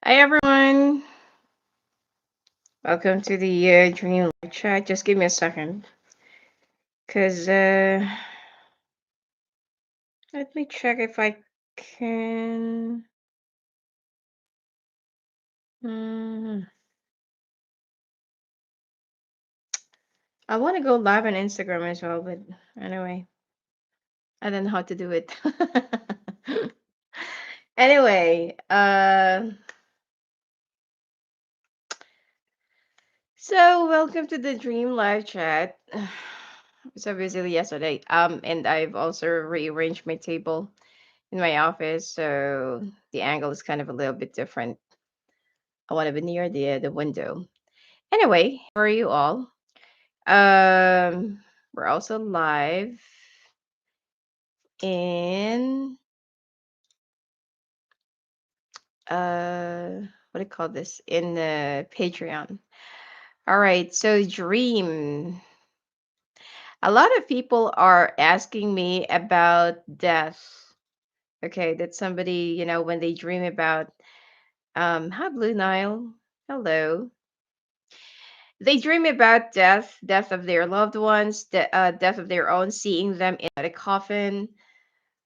Hi everyone, welcome to the Dream Live chat. Just give me a second, cause let me check if I can. Mm, I want to go live on Instagram as well, but anyway, I don't know how to do it. Anyway, so welcome to the Dream Live chat. So busy yesterday, and I've also rearranged my table in my office, so the angle is kind of a little bit different. I want to be near the window. Anyway, how are you all? We're also live in what do you call this? In the Patreon. All right, so dream. A lot of people are asking me about death. Okay, that somebody, when they dream about hi Blue Nile. Hello. They dream about death of their loved ones, death of their own, seeing them in a coffin,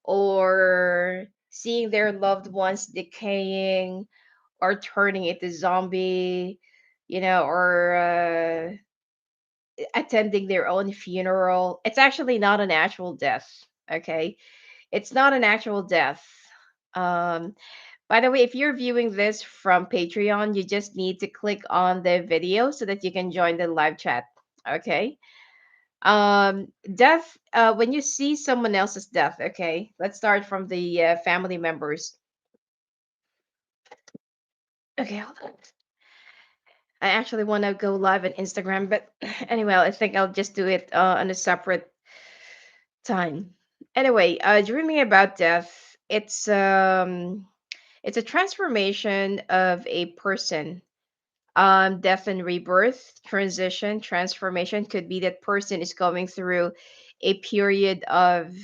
or seeing their loved ones decaying or turning into zombie, or attending their own funeral. It's actually not an actual death. Okay, it's not an actual death. Um, by the way, if you're viewing this from Patreon, you just need to click on the video so that you can join the live chat. Okay. Death, when you see someone else's death, okay, let's start from the family members. Okay, hold on. I actually want to go live on Instagram, but anyway, I think I'll just do it on a separate time. Anyway, dreaming about death, it's a transformation of a person. Death and rebirth, transition, transformation could be that person is going through a period of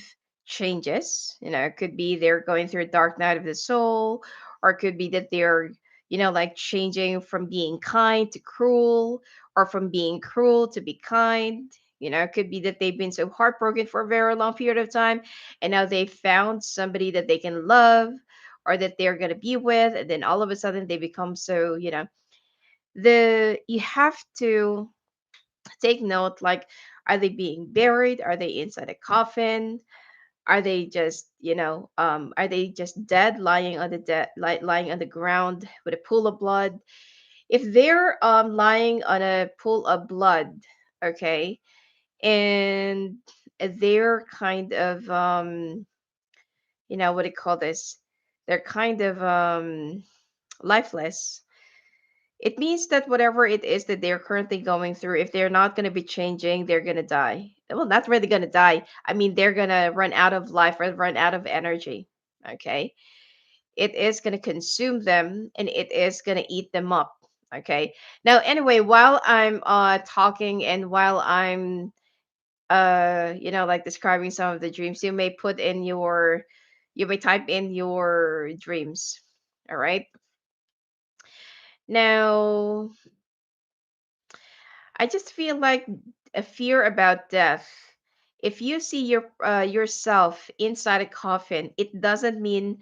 changes. It could be they're going through a dark night of the soul, or it could be that they're, like changing from being kind to cruel, or from being cruel to be kind. It could be that they've been so heartbroken for a very long period of time, and now they found somebody that they can love or that they're going to be with, and then all of a sudden they become so, the you have to take note, like, are they being buried, are they inside a coffin, are they just, are they just dead, lying on the lying on the ground with a pool of blood. If they're lying on a pool of blood, okay, and they're kind of what do you call this, they're kind of lifeless. It means that whatever it is that they're currently going through, if they're not going to be changing, they're going to die. Well, not really going to die. I mean, they're going to run out of life or run out of energy. Okay. It is going to consume them and it is going to eat them up. Okay. Now, anyway, while I'm talking and while I'm, like describing some of the dreams, you may type in your dreams. All right. Now, I just feel like a fear about death. If you see yourself inside a coffin, it doesn't mean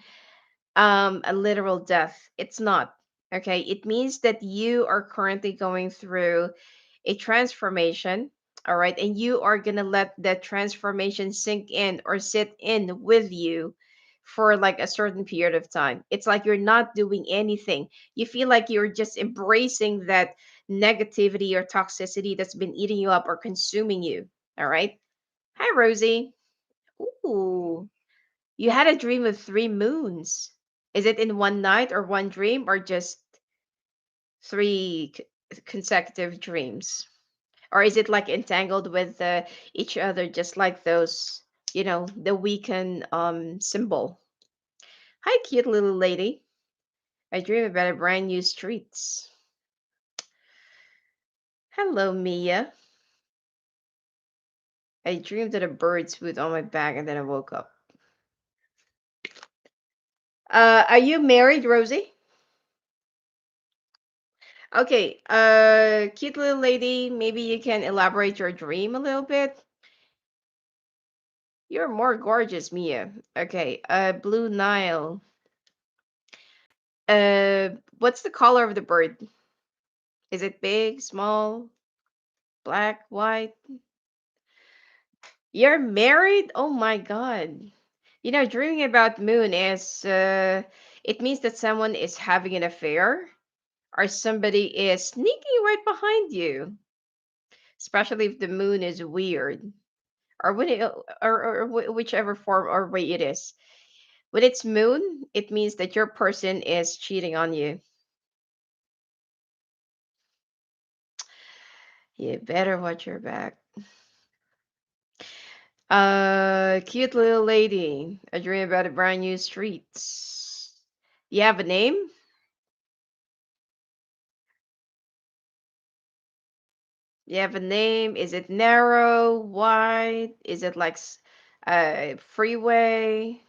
a literal death. It's not. Okay? It means that you are currently going through a transformation, all right? And you are going to let that transformation sink in or sit in with you for like a certain period of time. It's like you're not doing anything. You feel like you're just embracing that negativity or toxicity that's been eating you up or consuming you, all right? Hi, Rosie. Ooh, you had a dream of three moons. Is it in one night or one dream or just three consecutive dreams? Or is it like entangled with each other, just like those, the weekend symbol? Hi, cute little lady. I dream about a brand new streets. Hello, Mia. I dreamed that a bird swooped on my back and then I woke up. Are you married, Rosie? Okay, cute little lady, maybe you can elaborate your dream a little bit. You're more gorgeous, Mia. Okay, Blue Nile. What's the color of the bird? Is it big, small, black, white? You're married? Oh my God. Dreaming about moon is it means that someone is having an affair or somebody is sneaking right behind you, especially if the moon is weird or when it, or whichever form or way it is. When it's moon, it means that your person is cheating on you. You better watch your back. Cute little lady. I dream about a brand new streets. You have a name? You have a name? Is it narrow, wide? Is it like freeway?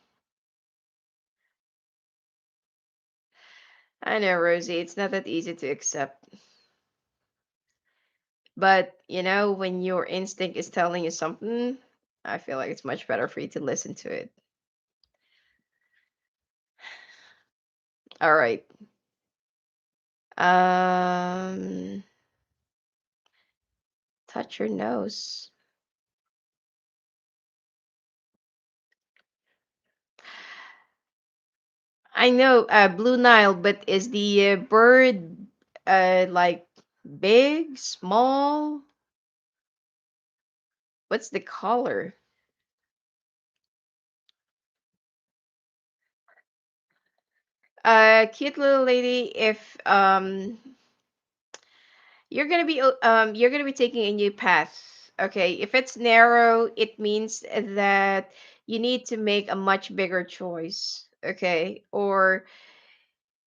I know, Rosie, it's not that easy to accept. But, when your instinct is telling you something, I feel like it's much better for you to listen to it. All right. Um, touch your nose. I know, Blue Nile, but is the bird like big, small? What's the color? Cute little lady, if you're gonna be taking a new path. Okay, if it's narrow, it means that you need to make a much bigger choice. Okay, or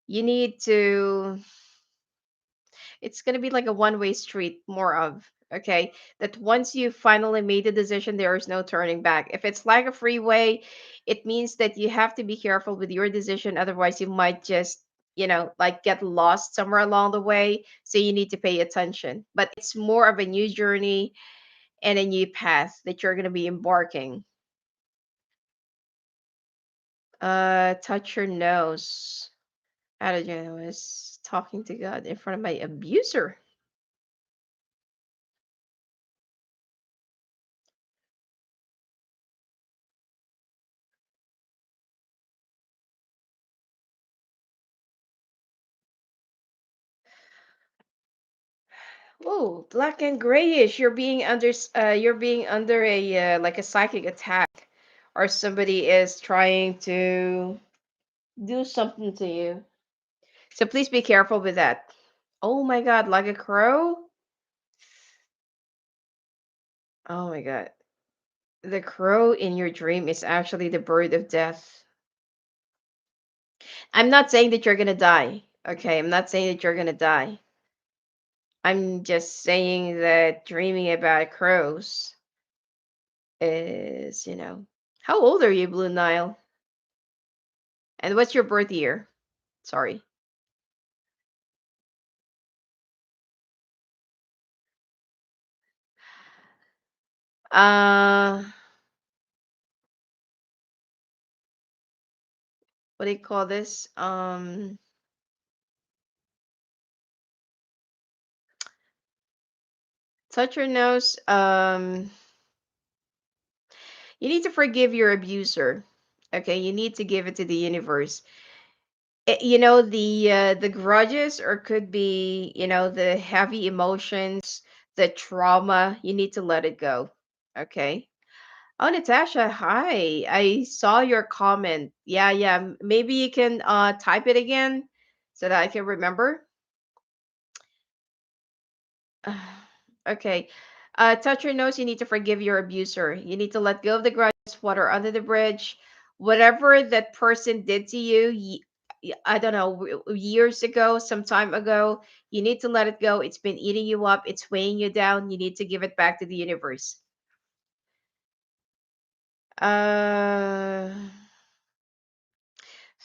you need to it's going to be like a one-way street more of, okay, that once you finally made the decision there is no turning back. If it's like a freeway, it means that you have to be careful with your decision, otherwise you might just like get lost somewhere along the way, so you need to pay attention. But it's more of a new journey and a new path that you're going to be embarking. Touch your nose. How did you know I was talking to God in front of my abuser? Oh, black and grayish. You're being under a like a psychic attack, or somebody is trying to do something to you. So please be careful with that. Oh my God, like a crow? Oh my God. The crow in your dream is actually the bird of death. I'm not saying that you're gonna die. Okay, I'm not saying that you're gonna die. I'm just saying that dreaming about crows is. How old are you, Blue Nile? And what's your birth year? Sorry. Uh, what do you call this? Touch your nose. You need to forgive your abuser. Okay, you need to give it to the universe. The grudges, or could be the heavy emotions, the trauma. You need to let it go. Okay. Oh, Natasha, hi. I saw your comment. Yeah, yeah. Maybe you can type it again so that I can remember. Okay. Touch your nose. You need to forgive your abuser. You need to let go of the grudges, water under the bridge. Whatever that person did to you, I don't know, years ago, some time ago, you need to let it go. It's been eating you up. It's weighing you down. You need to give it back to the universe. Uh,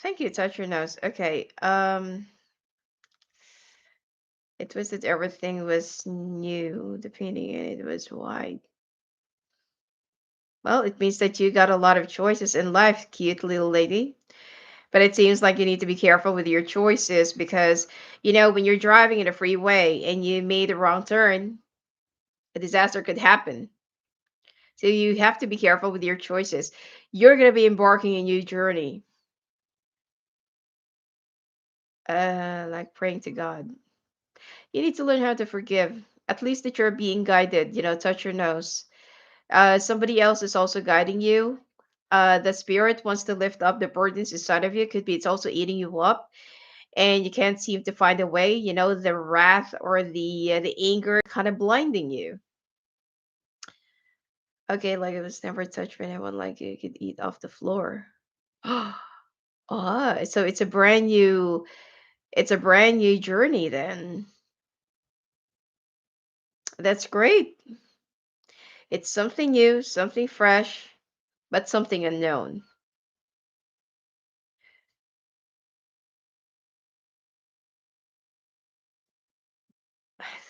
Thank you. Touch your nose. Okay. It was that everything was new. The painting it was wide. Well, it means that you got a lot of choices in life, cute little lady. But it seems like you need to be careful with your choices because, when you're driving in a freeway and you made a wrong turn, a disaster could happen. So you have to be careful with your choices. You're going to be embarking a new journey, like praying to God. You need to learn how to forgive. At least that you're being guided, touch your nose. Somebody else is also guiding you. The spirit wants to lift up the burdens inside of you. Could be it's also eating you up, and you can't seem to find a way. The wrath or the anger kind of blinding you. Okay, like it was never touched by anyone. Like you could eat off the floor. So it's a brand new journey then. That's great. It's something new, something fresh, but something unknown.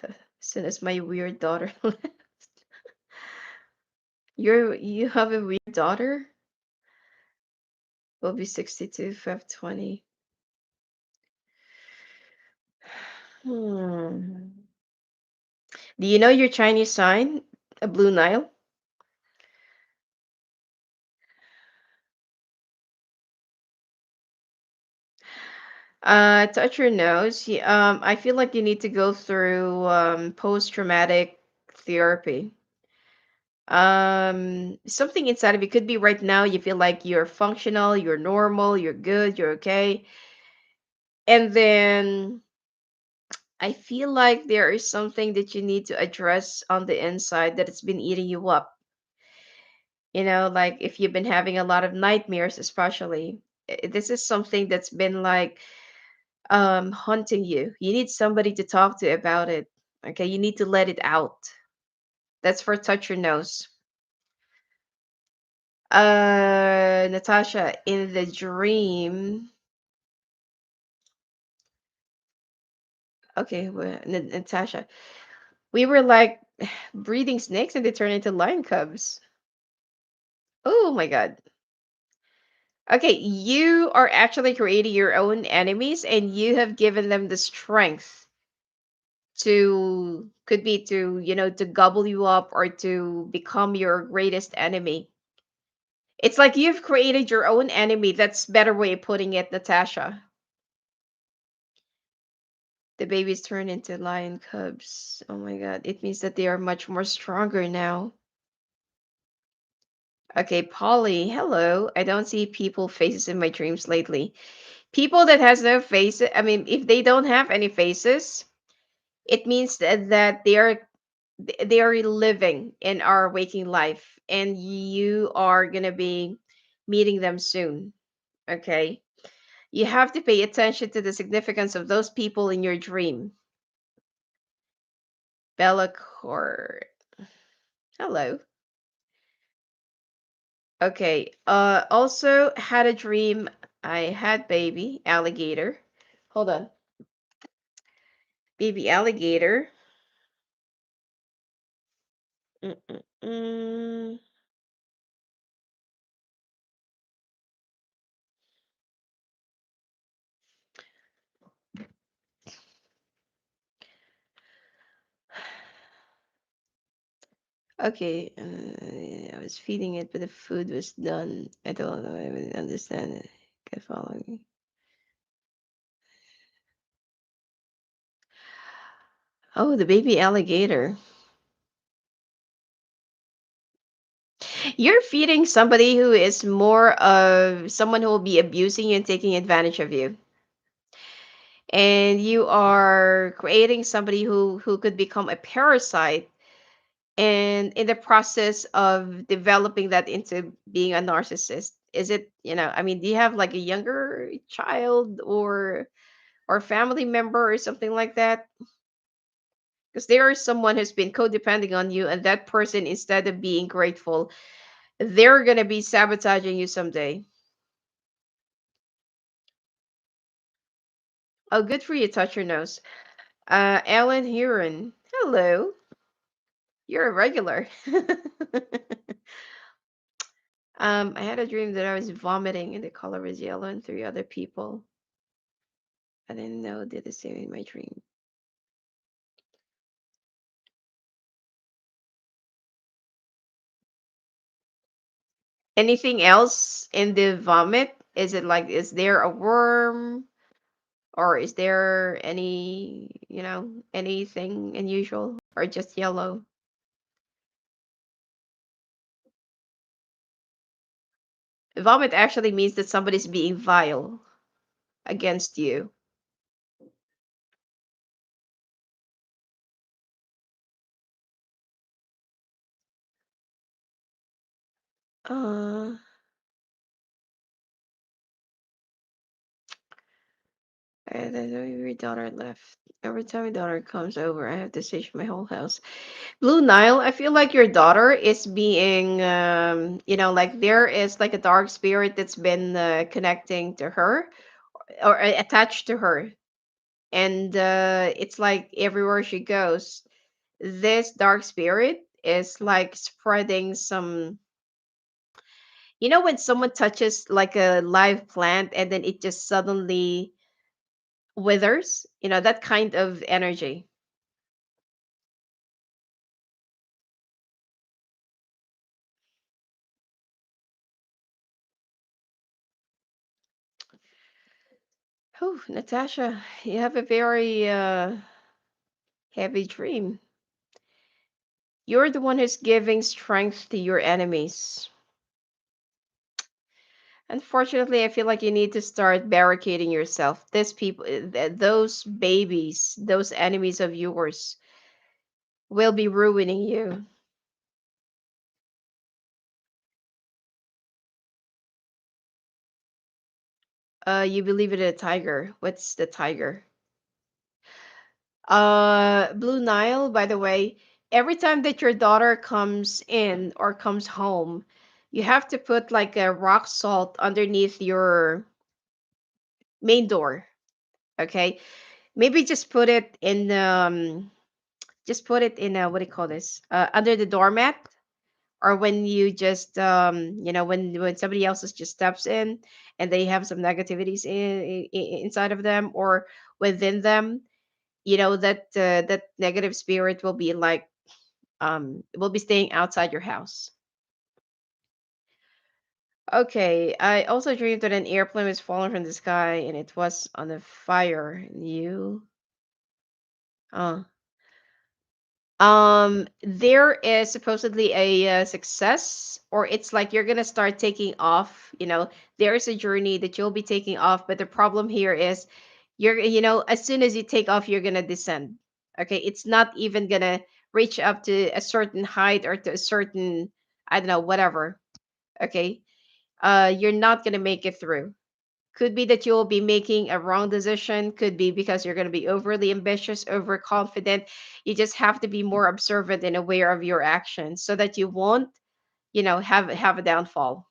As soon as my weird daughter you have a weird daughter? Will be 62, Feb 20. Hmm. Do you know your Chinese sign? A blue Nile? Touch your nose. I feel like you need to go through post-traumatic therapy. Something inside of you could be right now you feel like you're functional, you're normal, you're good, you're okay. And then I feel like there is something that you need to address on the inside that it's been eating you up. Like if you've been having a lot of nightmares, especially, this is something that's been like haunting you. You need somebody to talk to about it. Okay, you need to let it out. That's for touch your nose. Natasha, in the dream. Okay, well, Natasha, we were like breeding snakes and they turned into lion cubs. Oh my god. Okay, you are actually creating your own enemies and you have given them the strength to could be to to gobble you up or to become your greatest enemy. It's like you've created your own enemy. That's better way of putting it, Natasha. The babies turn into lion cubs. Oh my god, it means that they are much more stronger now. Okay, Polly, hello. I don't see people faces in my dreams lately. People that has no faces, I mean, if they don't have any faces, it means that they are living in our waking life and you are going to be meeting them soon. Okay, you have to pay attention to the significance of those people in your dream. Bella Court, hello. Okay, also had a dream. I had baby alligator. Hold on. Baby alligator. Mm-mm-mm. Okay, I was feeding it, but the food was done. I don't know. I really understand it. Okay, follow me. Oh, the baby alligator. You're feeding somebody who is more of someone who will be abusing you and taking advantage of you. And you are creating somebody who could become a parasite and in the process of developing that into being a narcissist. Is it, I mean, do you have like a younger child or family member or something like that? Because there is someone who's been codepending on you, and that person, instead of being grateful, they're gonna be sabotaging you someday. Oh, good for you. Touch your nose. Alan Huron. Hello. You're a regular. I had a dream that I was vomiting and the color was yellow and three other people. I didn't know did the same in my dream. Anything else in the vomit? Is it like, is there a worm or is there any, anything unusual or just yellow? Vomit actually means that somebody's being vile against you. Uh, and then your daughter left. Every time my daughter comes over, I have to search my whole house. Blue Nile, I feel like your daughter is being, like there is like a dark spirit that's been connecting to her or attached to her. And it's like everywhere she goes, this dark spirit is like spreading some, when someone touches like a live plant and then it just suddenly withers, that kind of energy. Oh, Natasha, you have a very heavy dream. You're the one who's giving strength to your enemies. Unfortunately, I feel like you need to start barricading yourself. These people, those babies, those enemies of yours will be ruining you. You believe in a tiger. What's the tiger? Blue Nile, by the way, every time that your daughter comes in or comes home, you have to put like a rock salt underneath your main door. Okay? Maybe just put it in what do you call this? Under the doormat, or when you just when somebody else just steps in and they have some negativities inside of them or within them, that negative spirit will be like will be staying outside your house. Okay, I also dreamed that an airplane was falling from the sky and it was on a fire. And you, uh, there is supposedly a success, or it's like you're gonna start taking off. There is a journey that you'll be taking off, but the problem here is as soon as you take off, you're gonna descend. Okay, it's not even gonna reach up to a certain height or to a certain, I don't know, whatever. Okay, you're not gonna make it through. Could be that you'll be making a wrong decision. Could be because you're going to be overly ambitious, overconfident. You just have to be more observant and aware of your actions so that you won't, have a downfall.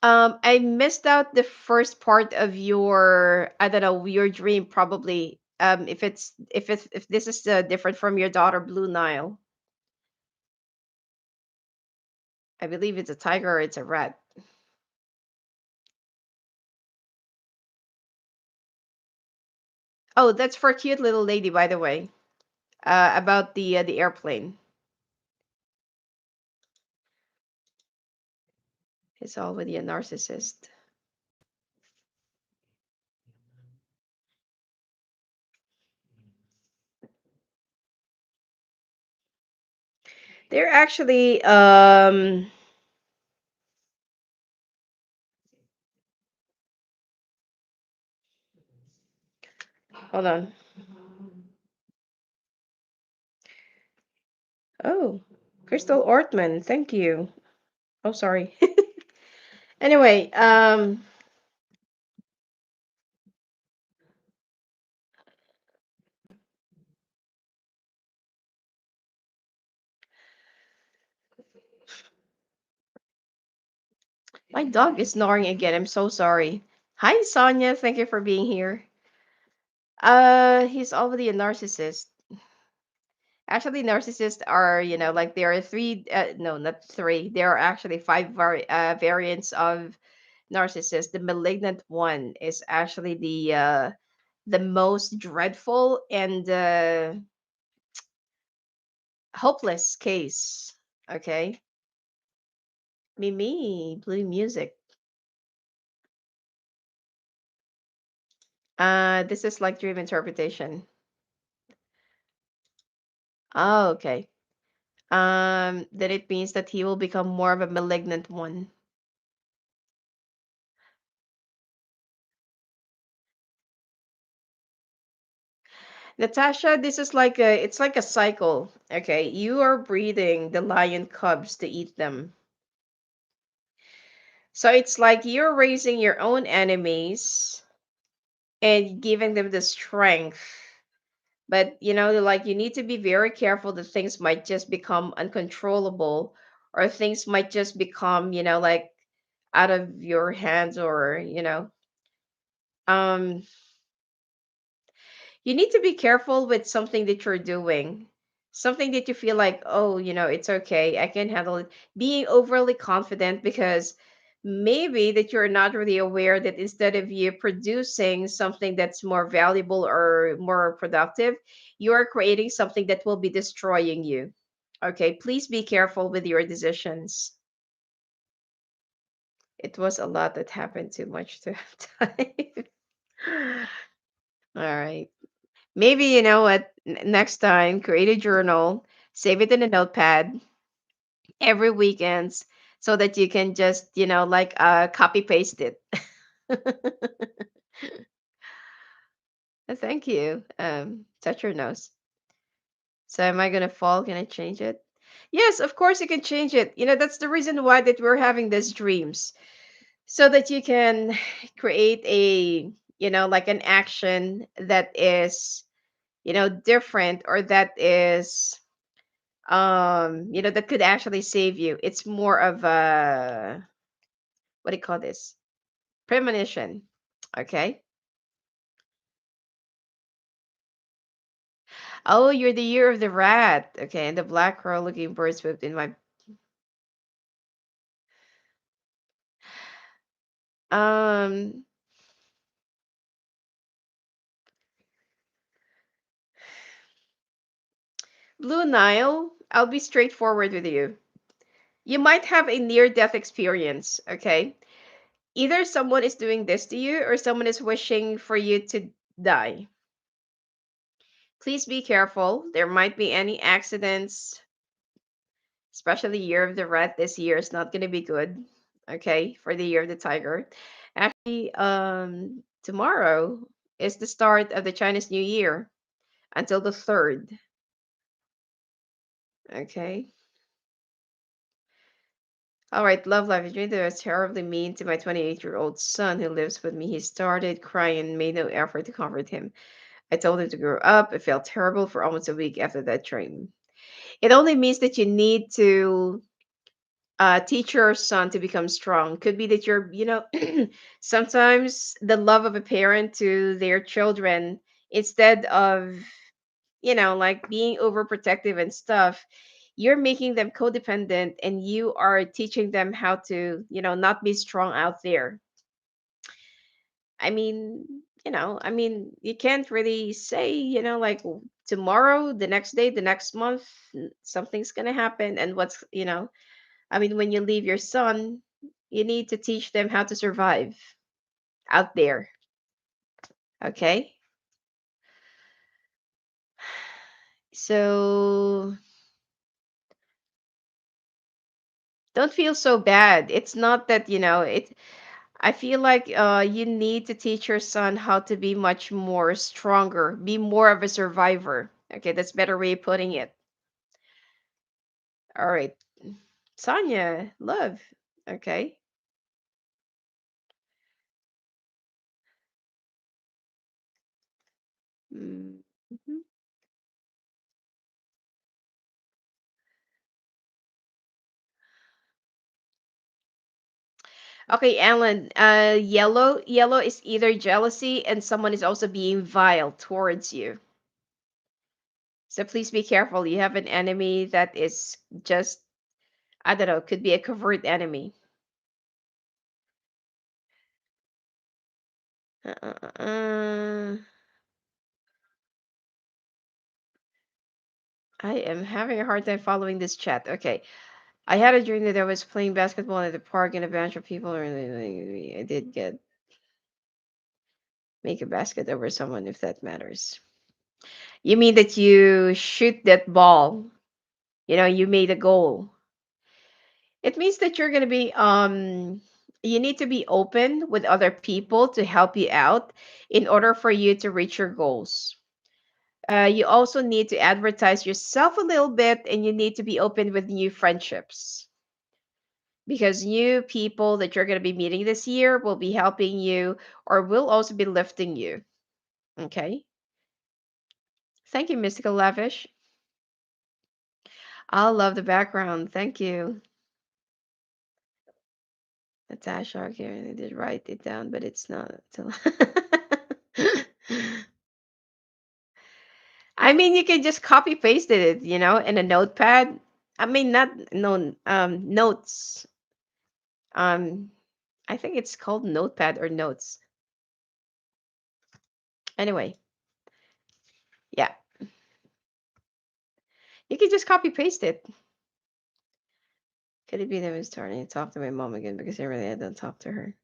I missed out the first part of your, I don't know, your dream probably. If this is different from your daughter Blue Nile, I believe it's a tiger or it's a rat. Oh, that's for cute little lady, by the way. About the airplane. It's already a narcissist. They're actually hold on. Oh, Crystal Ortman, thank you. Oh, sorry. Anyway, my dog is snoring again. I'm so sorry. Hi, Sonia. Thank you for being here. He's already a narcissist. Actually, narcissists are, like there are three, no, not three. There are actually five variants of narcissist. The malignant one is actually the most dreadful and hopeless case. Okay, Mimi, blue music. This is like dream interpretation. Oh, okay. Then it means that he will become more of a malignant one. Natasha, this is like it's like a cycle. Okay, you are breeding the lion cubs to eat them. So it's like you're raising your own enemies and giving them the strength. But like you need to be very careful that things might just become uncontrollable or things might just become, like out of your hands or, um you need to be careful with something that you're doing. Something that you feel like, oh, it's okay. I can handle it. Being overly confident because maybe that you're not really aware that instead of you producing something that's more valuable or more productive, you are creating something that will be destroying you. Okay, please be careful with your decisions. It was a lot that happened too much to have time. All right. Maybe you know what? Next time, create a journal, save it in a notepad every weekends, so that you can just like copy paste it. Thank you. Touch your nose. So am I gonna fall? Can I change it? Yes, of course you can change it. That's the reason why that we're having these dreams, so that you can create a like an action that is different, or that is that could actually save you. It's more of a, what do you call this, premonition. Okay. Oh, you're the year of the rat. Okay, and the black crow looking bird swooped in my um Blue Nile. I'll be straightforward with you. You might have a near death experience. Okay, either someone is doing this to you or someone is wishing for you to die. Please be careful. There might be any accidents, especially year of the rat. This year is not going to be good. Okay, for the year of the tiger. Actually, tomorrow is the start of the Chinese New Year until the 3rd. Okay. All right, love life. I was terribly mean to my 28-year-old son who lives with me. He started crying and made no effort to comfort him. I told him to grow up. I felt terrible for almost a week after that dream. It only means that you need to teach your son to become strong. Could be that you're, sometimes the love of a parent to their children, instead of, like being overprotective and stuff, you're making them codependent and you are teaching them how to, not be strong out there. I mean, you can't really say, like tomorrow, the next day, the next month, something's going to happen. And when you leave your son, you need to teach them how to survive out there. Okay. So don't feel so bad. It's not that, I feel like you need to teach your son how to be much more stronger, be more of a survivor. Okay. That's better way of putting it. All right. Sonia, love. Okay. Mhm. Okay, Alan. Yellow is either jealousy and someone is also being vile towards you. So please be careful. You have an enemy that is just, I don't know, could be a covert enemy. Uh, uh, uh, uh. I am having a hard time following this chat. Okay. I had a dream that I was playing basketball at the park and a bunch of people are. I did get make a basket over someone if that matters. You mean that you shoot that ball? You made a goal. It means that you're gonna be you need to be open with other people to help you out in order for you to reach your goals. You also need to advertise yourself a little bit and you need to be open with new friendships because new people that you're going to be meeting this year will be helping you or will also be lifting you. Okay. Thank you, Mystical Lavish. I love the background. Thank you. Natasha, okay, I did write it down, but it's not. I mean, you can just copy pasted it, in a notepad. I mean, not no notes. Um, I think it's called notepad or notes. Anyway, yeah, you can just copy paste it. Could it be that I was starting to talk to my mom again because I really had to talk to her?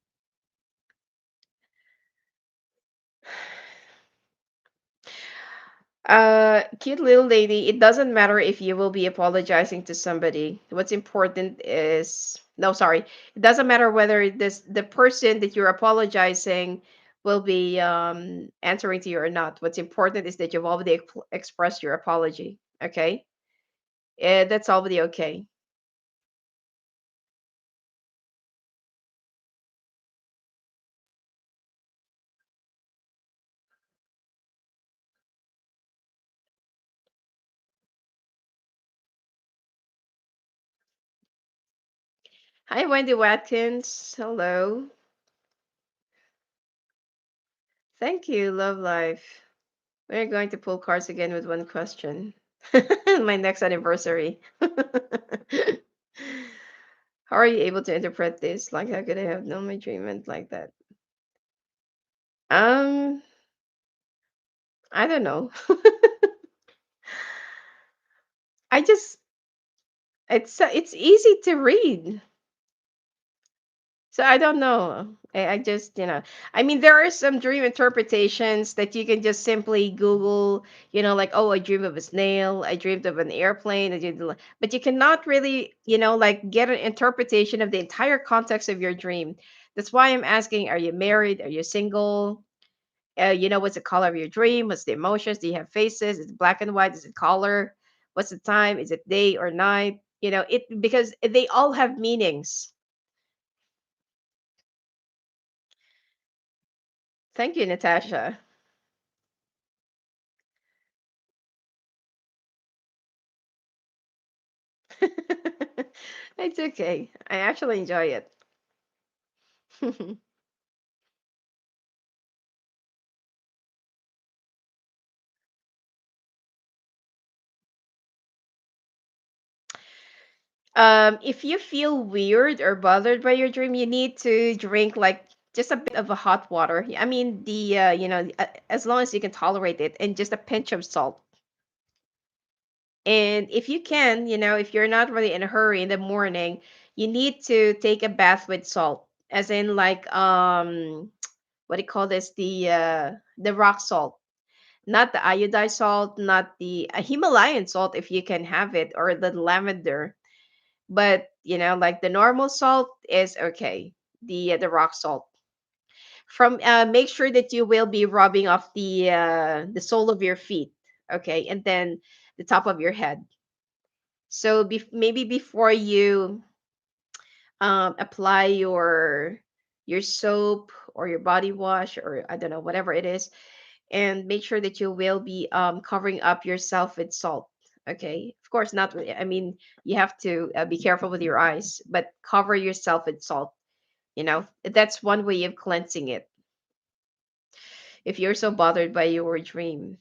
Cute little lady, it doesn't matter if you will be apologizing to somebody. What's important is no, sorry. It doesn't matter whether the person that you're apologizing will be answering to you or not. What's important is that you've already expressed your apology. Okay, that's already okay. Hi, Wendy Watkins. Hello. Thank you, Love Life. We're going to pull cards again with one question. My next anniversary. How are you able to interpret this? Like, how could I have known my dream meant like that? Um, I don't know. I just it's easy to read. So I don't know. I just, I mean, there are some dream interpretations that you can just simply Google, like, oh, I dreamed of a snail, I dreamed of an airplane, but you cannot really, like get an interpretation of the entire context of your dream. That's why I'm asking, are you married? Are you single? What's the color of your dream? What's the emotions? Do you have faces? Is it black and white? Is it color? What's the time? Is it day or night? Because they all have meanings. Thank you, Natasha. It's okay. I actually enjoy it. If you feel weird or bothered by your dream, you need to drink like just a bit of a hot water. I mean, as long as you can tolerate it, and just a pinch of salt. And if you can, if you're not really in a hurry in the morning, you need to take a bath with salt, as in like what do you call this? The rock salt, not the iodized salt, not the Himalayan salt if you can have it, or the lavender. But like the normal salt is okay. The rock salt. From Make sure that you will be rubbing off the sole of your feet, okay, and then the top of your head. So maybe before you apply your soap or your body wash, or I don't know, whatever it is, and make sure that you will be covering up yourself with salt. Okay, of course not. I mean, you have to be careful with your eyes, but cover yourself with salt. That's one way of cleansing it. If you're so bothered by your dream,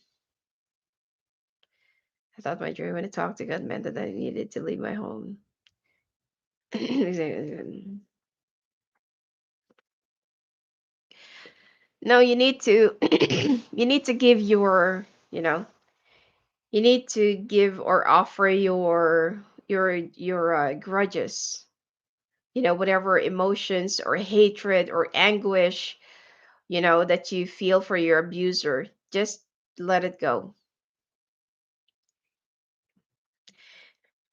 I thought my dream when I talked to God meant that I needed to leave my home. No, you need to you need to give your, you need to give or offer your grudges, whatever emotions or hatred or anguish, that you feel for your abuser. Just let it go.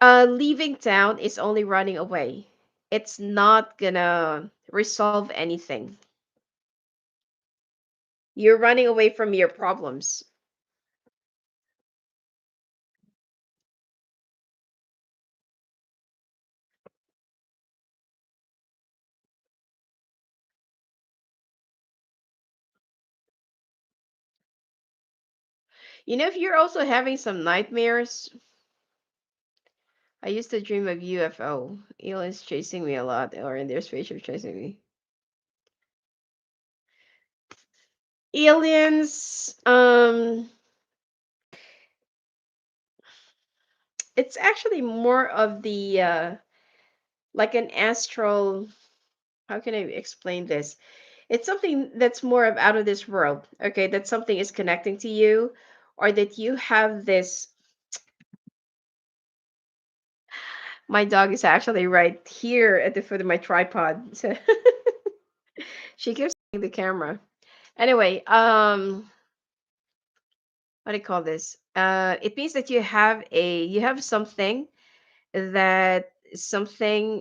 Leaving town is only running away. It's not gonna resolve anything. You're running away from your problems. If you're also having some nightmares, I used to dream of UFO. Aliens chasing me a lot, or in their spaceship chasing me. Aliens, it's actually more of the like an astral. How can I explain this? It's something that's more of out of this world. Okay, that something is connecting to you, or that you have this. My dog is actually right here at the foot of my tripod. So she keeps seeing the camera. Anyway, what do you call this? It means that you have something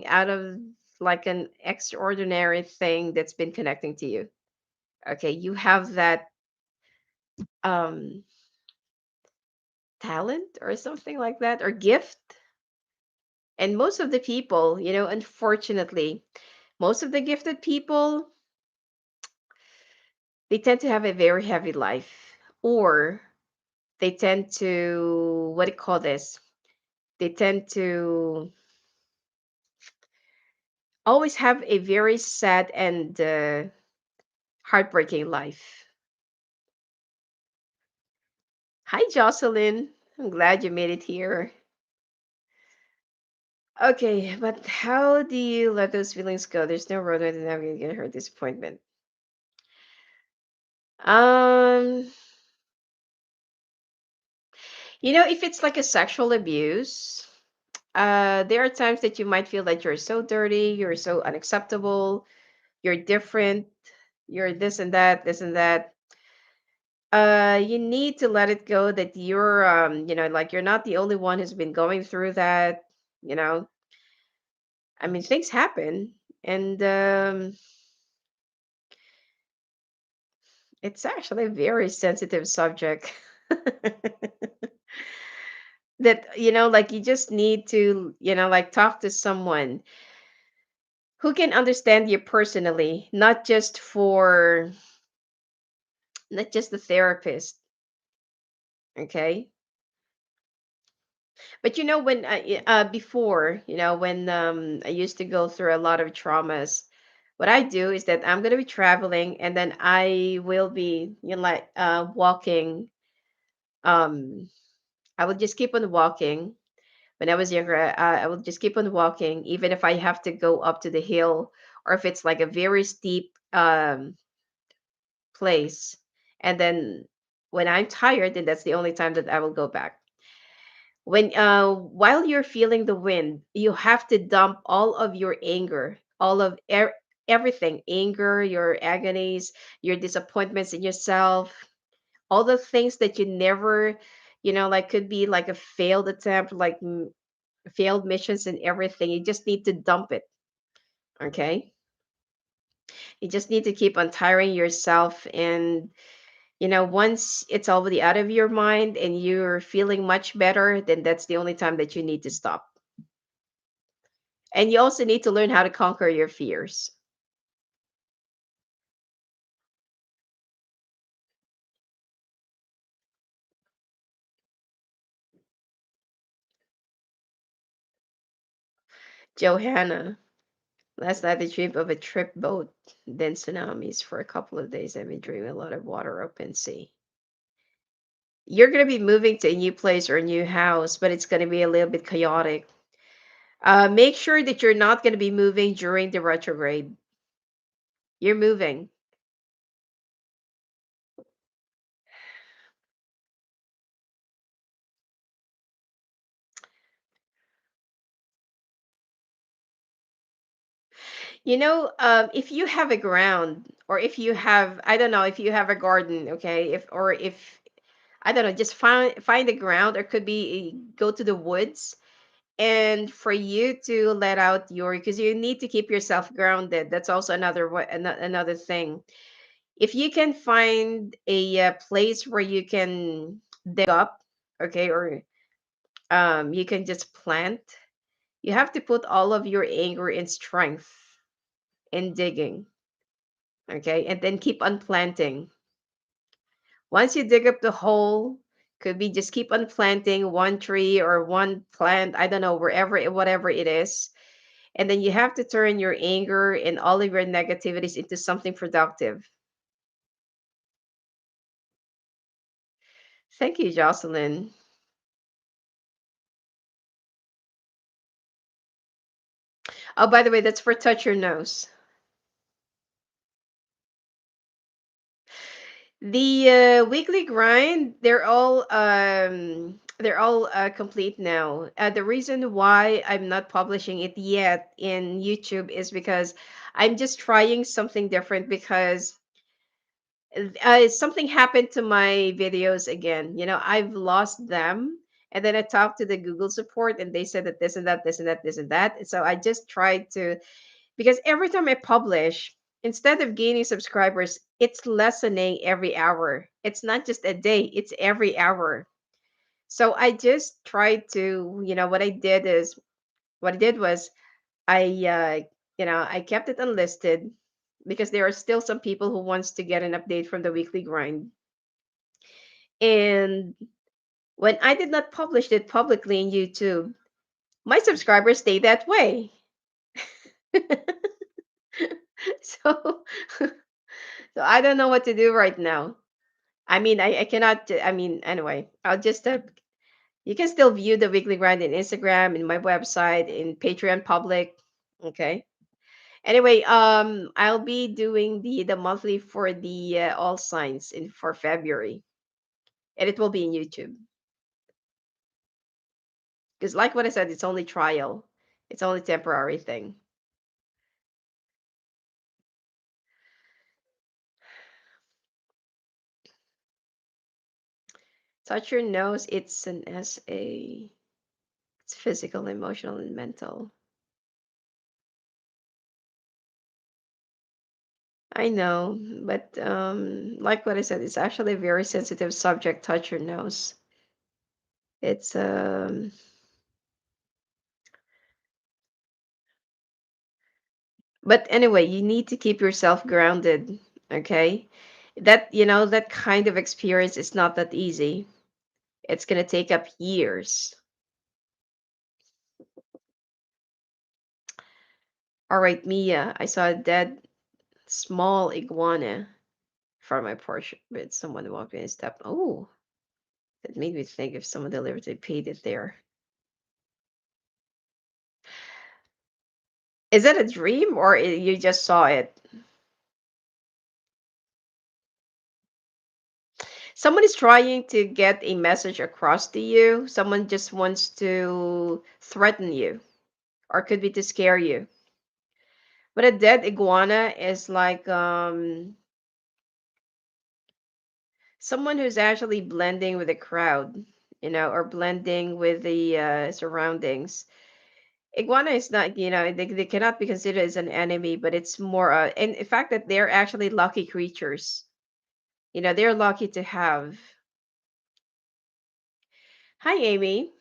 out of like an extraordinary thing that's been connecting to you. Okay, you have that um talent or something like that, or gift. And most of the people, unfortunately, most of the gifted people, they tend to have a very heavy life, or they tend to, what do you call this? They tend to always have a very sad and heartbreaking life. Hi, Jocelyn. I'm glad you made it here. Okay, but how do you let those feelings go? There's no road to navigate her disappointment. Um, if it's like a sexual abuse, there are times that you might feel that you're so dirty, you're so unacceptable, you're different, you're this and that. You need to let it go that you're, like you're not the only one who's been going through that. You know, I mean, things happen, and it's actually a very sensitive subject. That like you just need to like talk to someone who can understand you personally, not just the therapist. Okay, but when before, when I used to go through a lot of traumas, what I do is that I'm going to be traveling, and then I will be like walking. um I would just keep on walking. When I was younger, I would just keep on walking, even if I have to go up to the hill, or if it's like a very steep place. And then when I'm tired, then that's the only time that I will go back. When while you're feeling the wind, you have to dump all of your anger, everything, anger, your agonies, your disappointments in yourself, all the things that you never, like could be like a failed attempt, like failed missions and everything. You just need to dump it. Okay, you just need to keep on tiring yourself. And once it's already out of your mind and you're feeling much better, then that's the only time that you need to stop. And you also need to learn how to conquer your fears. Johanna, Last night I dreamed of a trip boat, then tsunamis. For a couple of days I've been dreaming a lot of water, open sea. You're gonna be moving to a new place or a new house, but it's gonna be a little bit chaotic. Make sure that you're not gonna be moving during the retrograde. You're moving. If you have a ground, or if you have, I don't know, if you have a garden, okay, if I don't know, just find a ground, or could be go to the woods, and for you to let out your, because you need to keep yourself grounded. That's also another thing. If you can find a place where you can dig up, okay, or you can just plant. You have to put all of your anger and strength in digging, okay, and then keep on planting. Once you dig up the hole, could be just keep on planting one tree or one plant, I don't know, whatever it is. And then you have to turn your anger and all of your negativities into something productive. Thank you, Jocelyn. Oh, by the way, that's for touch your nose. The weekly grind, they're all complete now. The reason why I'm not publishing it yet in YouTube is because I'm just trying something different, because something happened to my videos again. I've lost them, and then I talked to the Google support, and they said that this and that, this and that, this and that. So I just tried to, because every time I publish, instead of gaining subscribers, it's lessening every hour. It's not just a day, it's every hour. So I just tried to, what I did was, I kept it unlisted, because there are still some people who wants to get an update from the weekly grind. And when I did not publish it publicly in YouTube, my subscribers stay that way. so so I don't know what to do right now. I mean, I cannot. I mean, anyway, I'll just. You can still view the weekly grind in Instagram, in my website, in Patreon public. Okay. Anyway, I'll be doing the monthly for the all signs in for February, and it will be in YouTube. Because, like what I said, it's only trial. It's only temporary thing. Touch your nose. It's an SA. It's physical, emotional, and mental. I know, but like what I said, it's actually a very sensitive subject. Touch your nose. It's But anyway, you need to keep yourself grounded. Okay, that kind of experience is not that easy. It's gonna take up years. All right, Mia. I saw a dead small iguana from my porch, but someone walked in and stepped. Oh, that made me think if someone deliberately paid it there. Is that a dream, or you just saw it? Someone is trying to get a message across to you. Someone just wants to threaten you, or could be to scare you. But a dead iguana is like someone who's actually blending with the crowd, or blending with the surroundings. Iguana is not, they cannot be considered as an enemy, but it's more, and in fact that they're actually lucky creatures. They're lucky to have. Hi, Amy.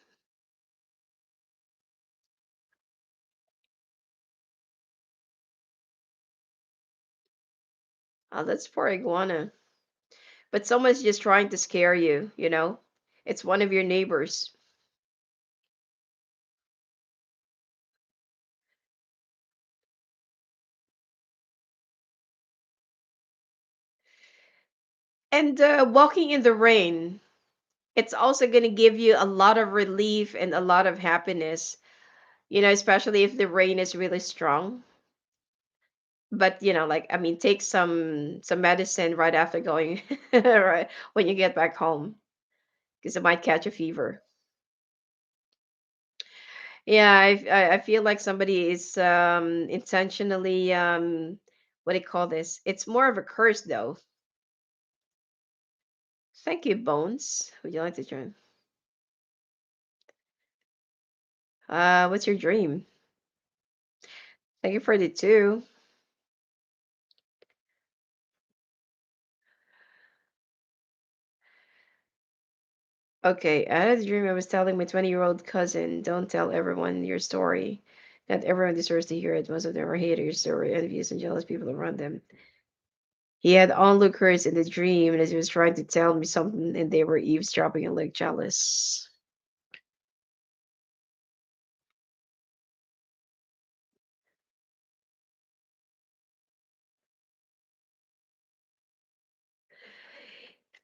Oh, that's poor iguana. But someone's just trying to scare you. It's one of your neighbors. And walking in the rain, it's also going to give you a lot of relief and a lot of happiness, especially if the rain is really strong. But like, I mean, take some medicine right after going, right when you get back home, because it might catch a fever. Yeah, I feel like somebody is intentionally, what do you call this? It's more of a curse though. Thank you, Bones. Would you like to join? What's your dream? Thank you for the two. Okay, I had a dream I was telling my 20-year-old cousin, don't tell everyone your story. Not everyone deserves to hear it. Most of them are haters or envious and jealous people around them. He had onlookers in the dream and he was trying to tell me something and they were eavesdropping and like jealous.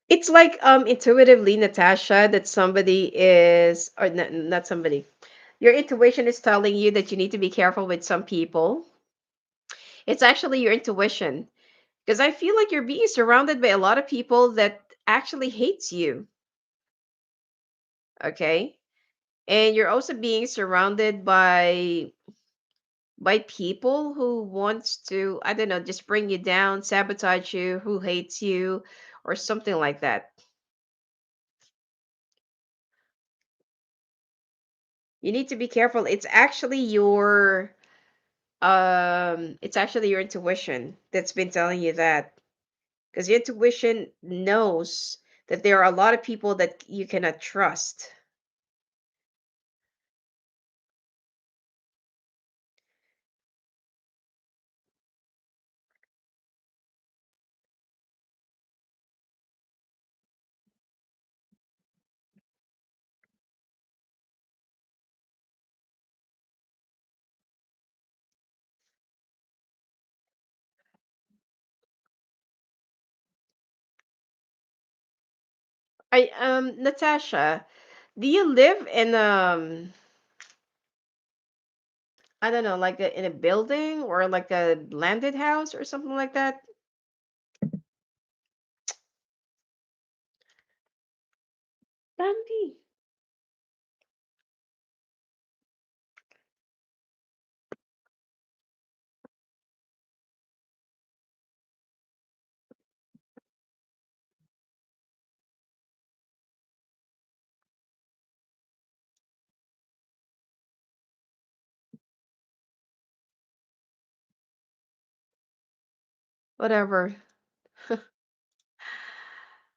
It's like intuitively, Natasha, that somebody is, or not somebody. Your intuition is telling you that you need to be careful with some people. It's actually your intuition, because I feel like you're being surrounded by a lot of people that actually hates you. Okay, and you're also being surrounded by people who wants to, I don't know, just bring you down, sabotage you, who hates you, or something like that. You need to be careful. It's actually your intuition that's been telling you that, because your intuition knows that there are a lot of people that you cannot trust. I Natasha, do you live in I don't know, like in a building or like a landed house or something like that? Bambi. Whatever.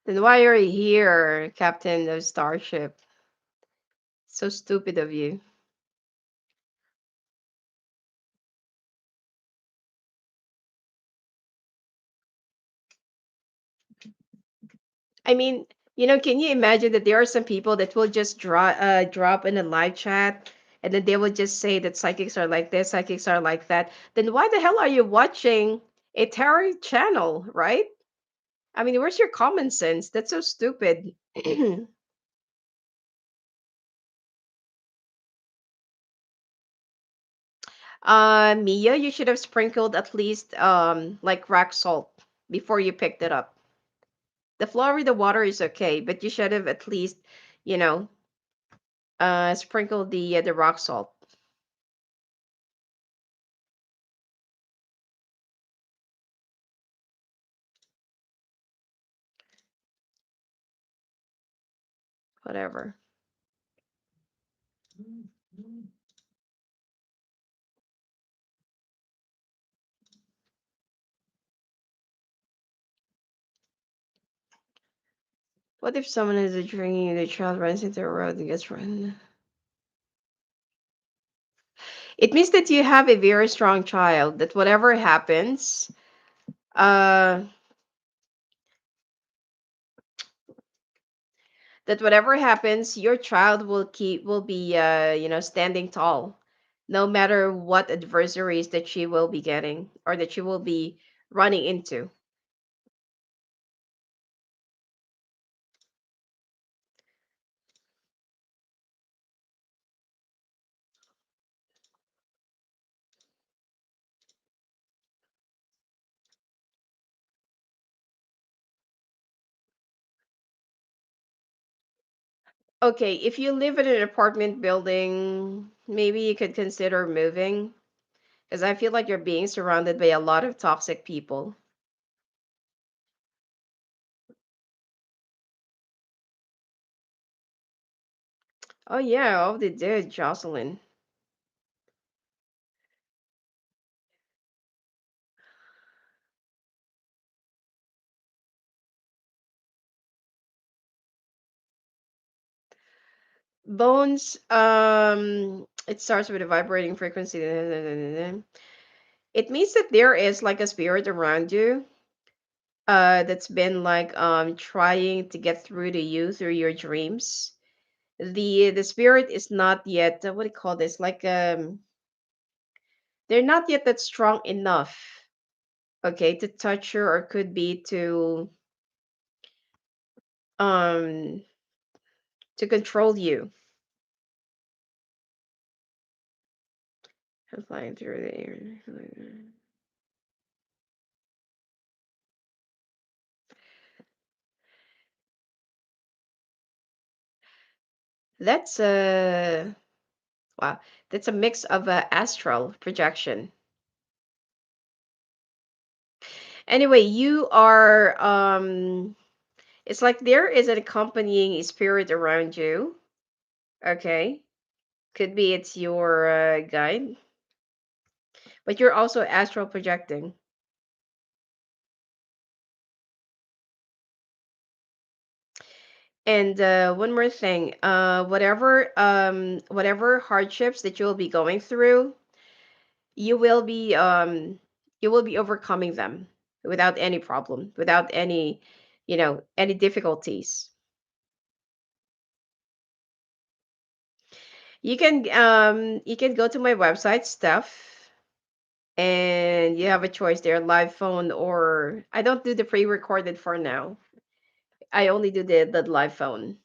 Then why are you here, Captain of Starship? So stupid of you. I mean, can you imagine that there are some people that will just drop in a live chat and then they will just say that psychics are like this, psychics are like that. Then why the hell are you watching a tarot channel, right? I mean, where's your common sense? That's so stupid. Mia, you should have sprinkled at least like rock salt before you picked it up. The Florida water is okay, but you should have at least, you know, sprinkled the rock salt, whatever. What if someone is a dream, the child runs into a road and gets run? It means that you have a very strong child. That whatever happens, uh, your child will be standing tall, no matter what adversaries that she will be getting or that she will be running into. Okay, if you live in an apartment building, maybe you could consider moving, because I feel like you're being surrounded by a lot of toxic people. Oh yeah, oh they did, Jocelyn. Bones, it starts with a vibrating frequency. It means that there is like a spirit around you, that's been like trying to get through to you through your dreams. The spirit is not yet, what do you call this? Like they're not yet that strong enough, okay, to touch you, or could be um to control you. Flying through the air. That's a wow. That's a mix of astral projection. Anyway, you are it's like there is an accompanying spirit around you. Okay, could be it's your guide, but you're also astral projecting. And one more thing, whatever hardships that you'll be going through, you will be overcoming them without any problem, without any, any difficulties. You can go to my website stuff, and you have a choice there, live phone, or I don't do the pre-recorded for now. I only do the live phone.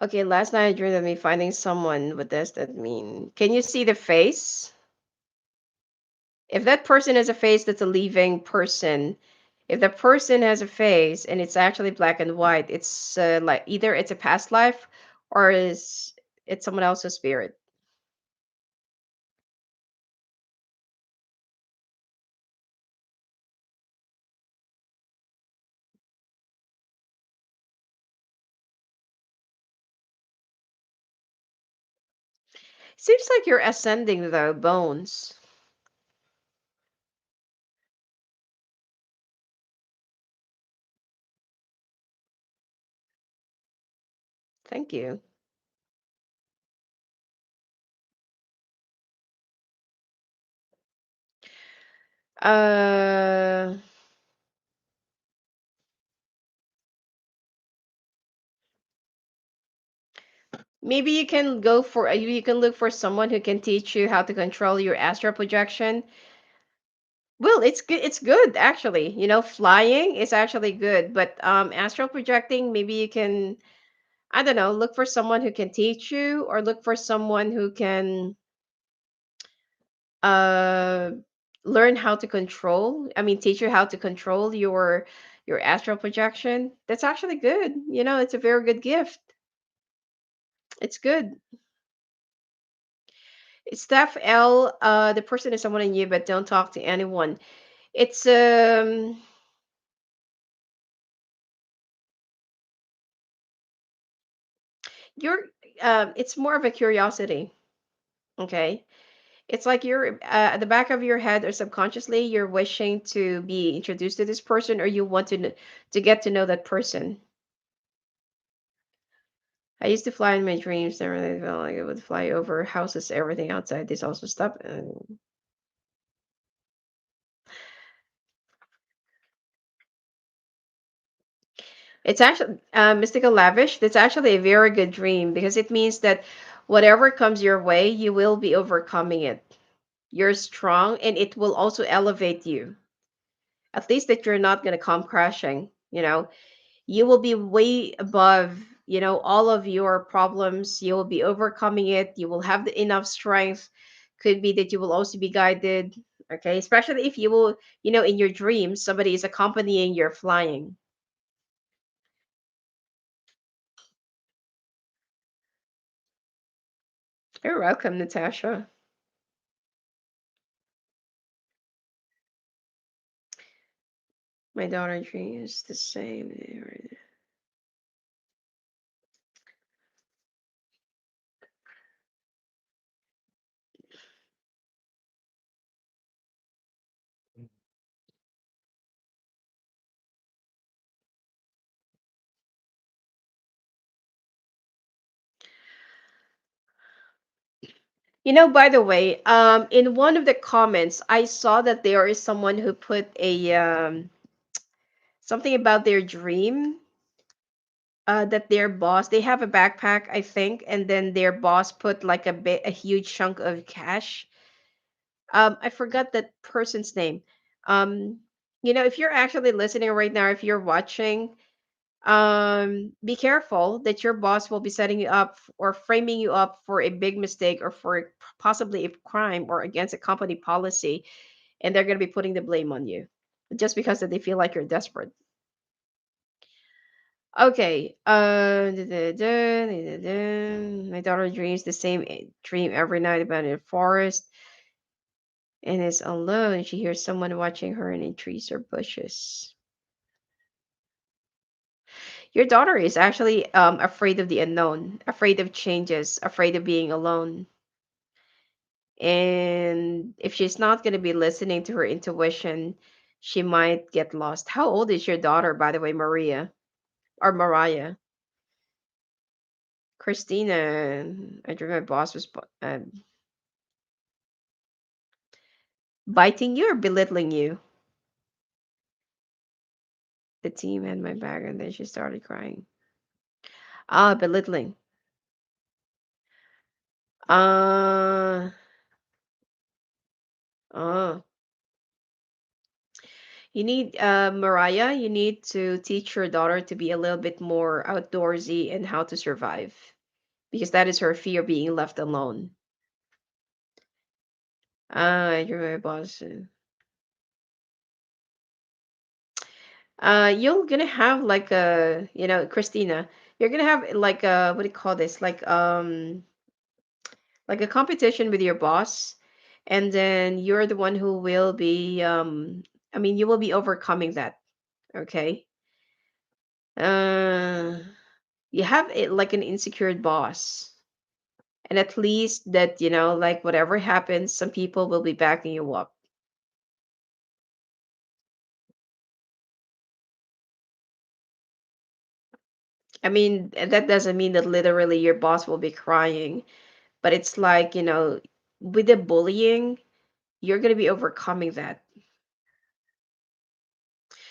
Okay, last night I dreamed of me finding someone. What does that mean? Can you see the face? If that person has a face, that's a living person. If the person has a face and it's actually black and white, it's like either it's a past life, or is it's someone else's spirit. Seems like you're ascending though, Bones. Thank you. Uh, Maybe you can go for you can look for someone who can teach you how to control your astral projection. Well, it's good. It's good actually. Flying is actually good, but astral projecting, maybe you can, I don't know, look for someone who can teach you, or look for someone who can uh learn how to control. I mean, teach you how to control your astral projection. That's actually good. It's a very good gift. It's good. Steph L, the person is someone I knew, but don't talk to anyone. It's you're it's more of a curiosity. Okay, it's like you're at the back of your head, or subconsciously you're wishing to be introduced to this person, or you want to get to know that person. I used to fly in my dreams. Never really felt like I would fly over houses, everything outside. This also stopped. It's actually mystical lavish. That's actually a very good dream, because it means that whatever comes your way, you will be overcoming it. You're strong, and it will also elevate you. At least that you're not gonna come crashing. You will be way above, all of your problems. You will be overcoming it. You will have the enough strength. Could be that you will also be guided. Okay, especially if you will, in your dreams, somebody is accompanying your flying. You're welcome, Natasha. My daughter dreams the same. By the way, in one of the comments, I saw that there is someone who put a something about their dream, that their boss, they have a backpack, I think, and then their boss put like a huge chunk of cash. I forgot that person's name. Um, if you're actually listening right now, if you're watching, be careful that your boss will be setting you up or framing you up for a big mistake or for possibly a crime or against a company policy, and they're going to be putting the blame on you just because that they feel like you're desperate. Okay. My daughter dreams the same dream every night about a forest and is alone. She hears someone watching her in trees or bushes. Your daughter is actually afraid of the unknown, afraid of changes, afraid of being alone. And if she's not going to be listening to her intuition, she might get lost. How old is your daughter, by the way, Maria or Mariah? Christina, I dream my boss was biting you or belittling you. The team had my back, and then she started crying. Ah, belittling. Uh, oh. Mariah, you need to teach your daughter to be a little bit more outdoorsy and how to survive because that is her fear being left alone. Ah, you're my boss. You're gonna have like Christina, you're gonna have like a, what do you call this? Like a competition with your boss, and then you're the one who will be, I mean, you will be overcoming that. Okay. Uh, you have it like an insecure boss. And at least that, like whatever happens, some people will be backing you up. I mean, that doesn't mean that literally your boss will be crying, but it's like, with the bullying, you're going to be overcoming that.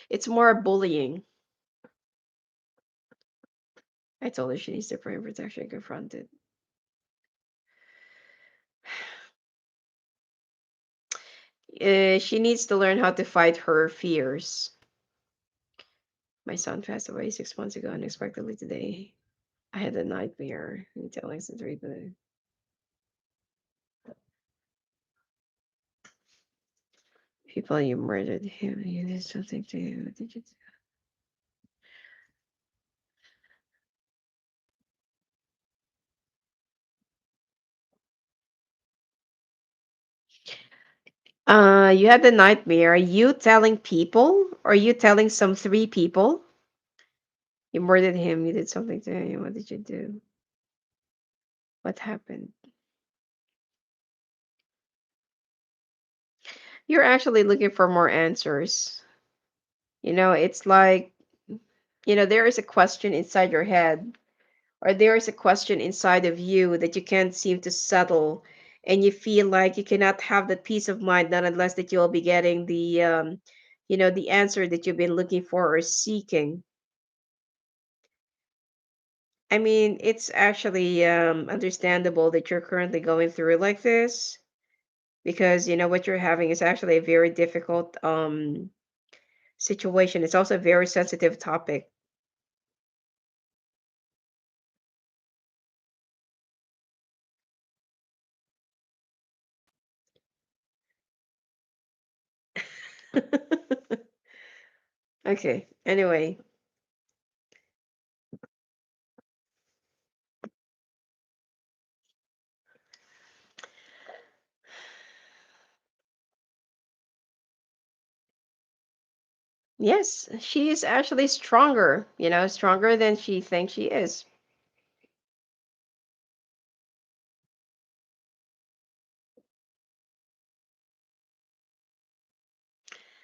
It's more bullying. I told her she needs to pray and protection and confront it. She needs to learn how to fight her fears. My son passed away 6 months ago unexpectedly today. I had a nightmare. I'm telling some three, but people, you murdered him. You did something to him. What did you do? You had the nightmare. Are you telling people? Or are you telling some three people? You murdered him. You did something to him. What did you do? What happened? You're actually looking for more answers. It's like, there is a question inside your head, or there is a question inside of you that you can't seem to settle, and you feel like you cannot have that peace of mind, not unless that you'll be getting the answer that you've been looking for or seeking. I mean, it's actually understandable that you're currently going through like this because what you're having is actually a very difficult situation. It's also a very sensitive topic. Okay. Anyway, yes, she is actually stronger, stronger than she thinks she is.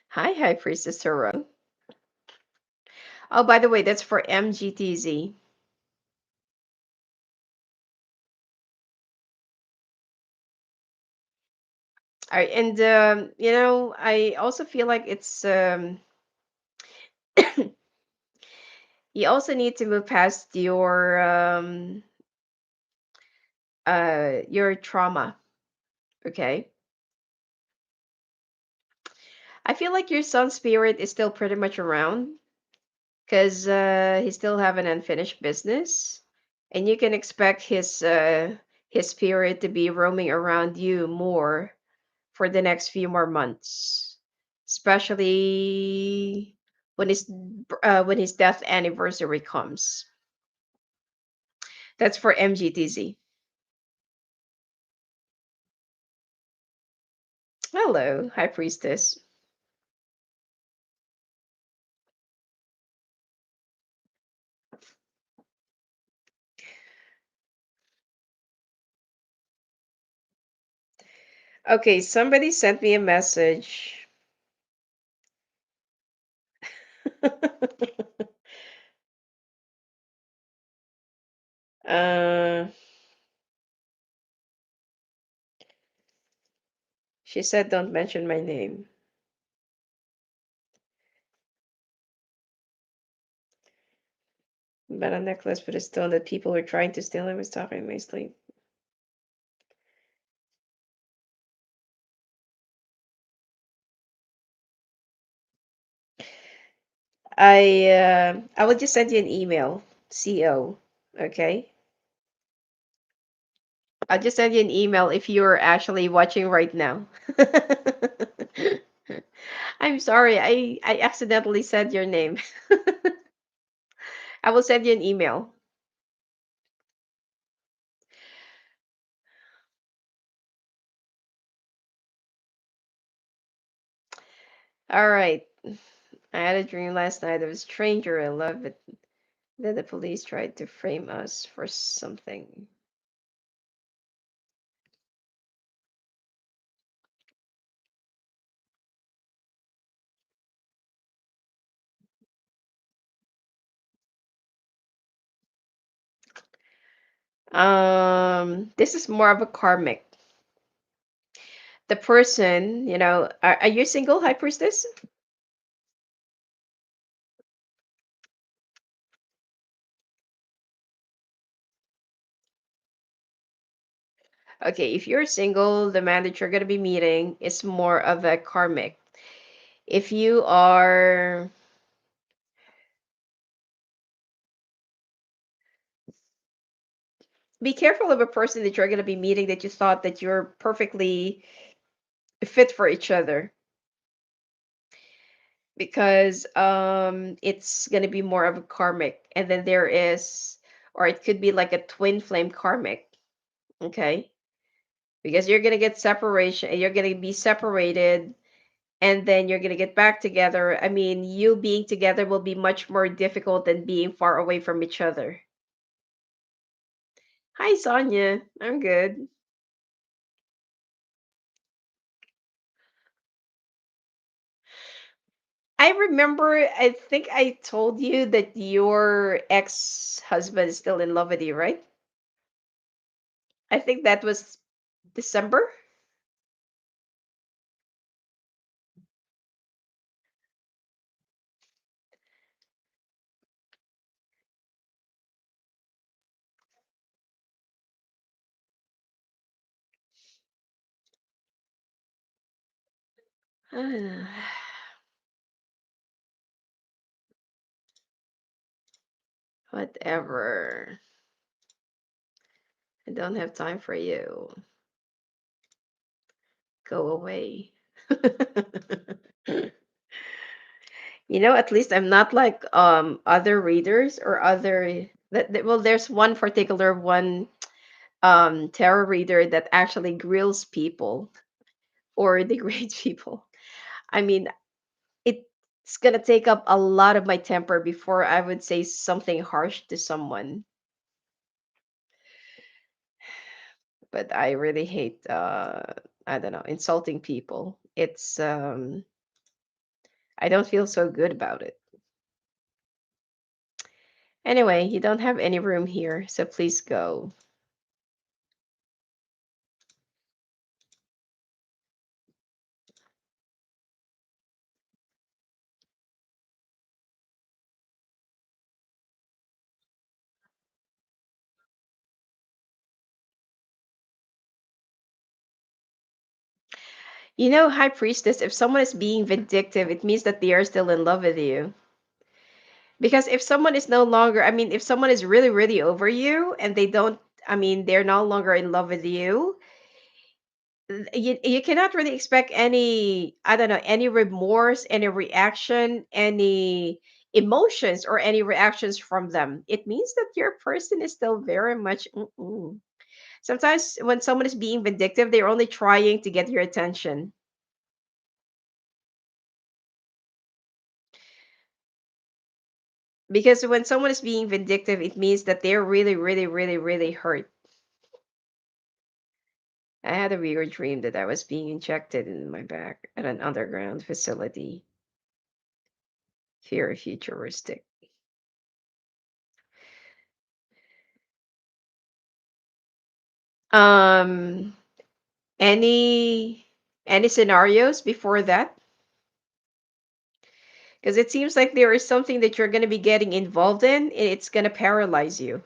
Hi, High Priestess Tarot. Oh, by the way, that's for MGTZ. All right, and I also feel like it's you also need to move past your trauma, okay? I feel like your son's spirit is still pretty much around because he still have an unfinished business, and you can expect his spirit to be roaming around you more for the next few more months, especially when his death anniversary comes. That's for MGTZ. Hello, High Priestess. Okay, somebody sent me a message. uh, she said, "Don't mention my name." But a necklace with a stone that people were trying to steal. I was talking in my sleep. I will just send you an email, CO. Okay, I'll just send you an email if you're actually watching right now. I'm sorry, I accidentally said your name. I will send you an email. All right. I had a dream last night of a stranger I love it. Then the police tried to frame us for something. This is more of a karmic. The person, are you single, High Priestess? Okay, if you're single, the man that you're going to be meeting is more of a karmic. If you are, be careful of a person that you're going to be meeting that you thought that you're perfectly fit for each other, because it's going to be more of a karmic, and then there is, or it could be like a twin flame karmic, okay? Because you're going to get separation, you're going to be separated, and then you're going to get back together. I mean, you being together will be much more difficult than being far away from each other. Hi, Sonia. I'm good. I remember, I think I told you that your ex-husband is still in love with you, right? I think that was December. Whatever. I don't have time for you. Go away. At least I'm not like other readers or other well, there's one particular one tarot reader that actually grills people or degrades people. I mean, it's gonna take up a lot of my temper before I would say something harsh to someone. But I really hate I don't know, insulting people. It's I don't feel so good about it. Anyway, you don't have any room here, so please go. High priestess, if someone is being vindictive, it means that they are still in love with you. Because if someone is no longer, I mean, if someone is really, really over you and they don't, I mean, they're no longer in love with you, you cannot really expect any, I don't know, any remorse, any reaction, any emotions, or any reactions from them. It means that your person is still very much. Mm-mm. Sometimes when someone is being vindictive, they're only trying to get your attention. Because when someone is being vindictive, it means that they're really, really, really, really hurt. I had a weird dream that I was being injected in my back at an underground facility. Very futuristic. Um, any any scenarios before that? Because it seems like there is something that you're going to be getting involved in. It's going to paralyze you.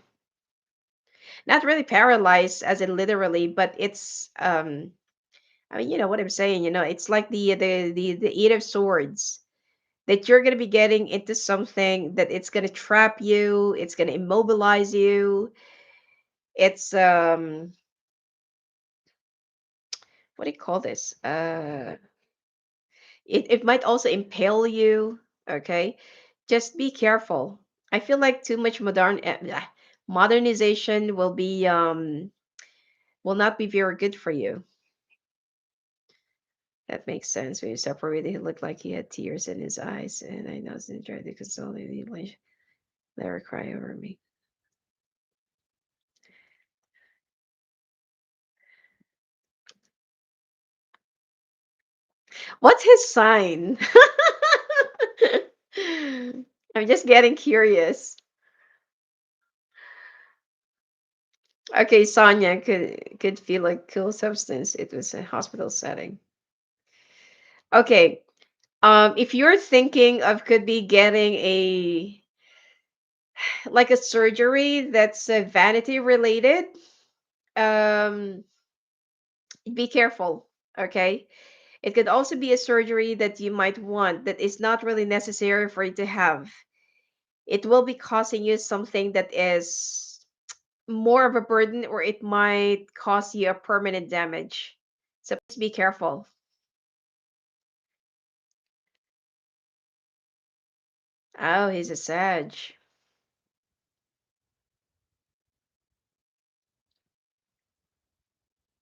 Not really paralyzed as in literally, but it's I mean, you know what I'm saying. It's like the Eight of Swords, that you're going to be getting into something that it's going to trap you, it's going to immobilize you. It's what do you call this? It might also impale you. Okay, just be careful. I feel like too much modernization will not be very good for you. That makes sense. When you separated, he looked like he had tears in his eyes, and I know he tried to console me. Let her cry over me. What's his sign? I'm just getting curious. Okay, Sonia could feel like cool substance. It was a hospital setting. Okay. If you're thinking of could be getting a like a surgery that's vanity related, um, be careful. Okay. It could also be a surgery that you might want that is not really necessary for you to have. It will be causing you something that is more of a burden, or it might cause you a permanent damage. So please be careful. Oh, he's a Sag.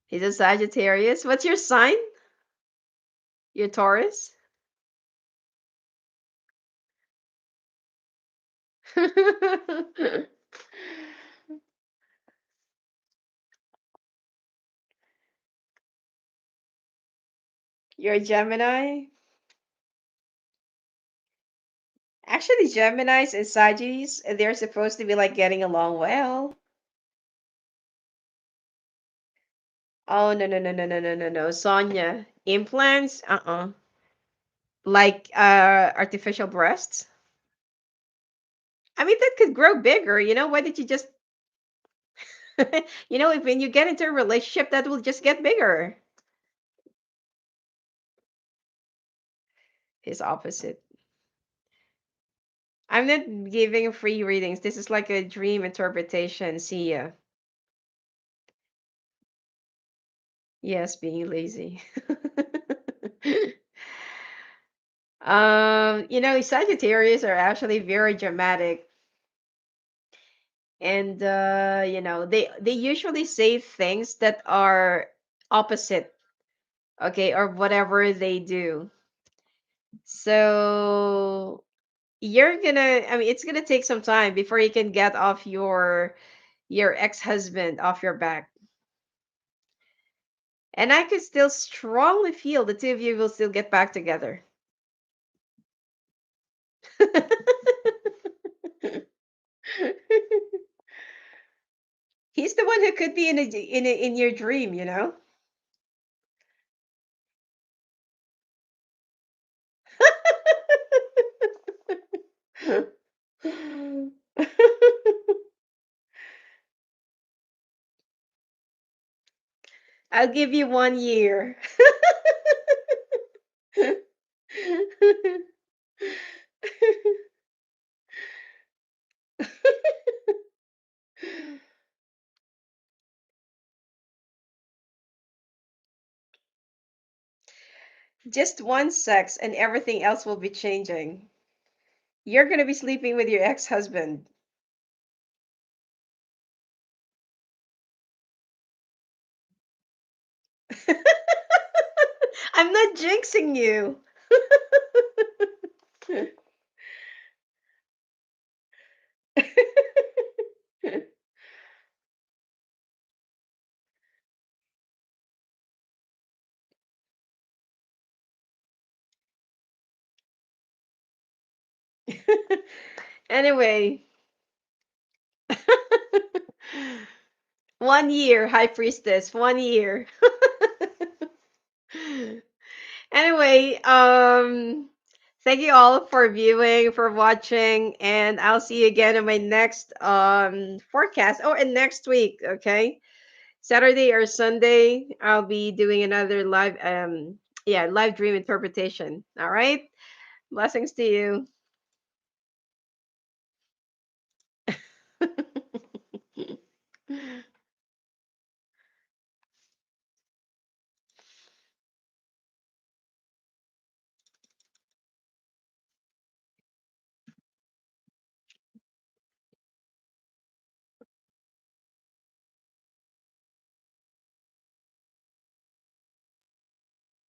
He's a Sagittarius. What's your sign? You're Taurus? You're a Gemini? Actually, Geminis and Sagis, they're supposed to be like getting along well. Oh, no, no, no, no, no, no, no, no. Sonia, implants? Uh-uh. Like artificial breasts? I mean, that could grow bigger. Why did you just, if when you get into a relationship, that will just get bigger. His opposite. I'm not giving free readings. This is like a dream interpretation. See ya. Yes, being lazy. Sagittarius are actually very dramatic, and they usually say things that are opposite, okay, or whatever they do. So it's gonna take some time before you can get off your ex-husband off your back. And I could still strongly feel the two of you will still get back together. He's the one who could be in your dream. I'll give you 1 year. Just one sex and everything else will be changing. You're going to be sleeping with your ex-husband. I'm not jinxing you. Anyway, 1 year, High Priestess, 1 year. Anyway, thank you all for viewing, for watching, and I'll see you again in my next forecast. Oh, and next week, okay? Saturday or Sunday, I'll be doing another live live dream interpretation. All right? Blessings to you.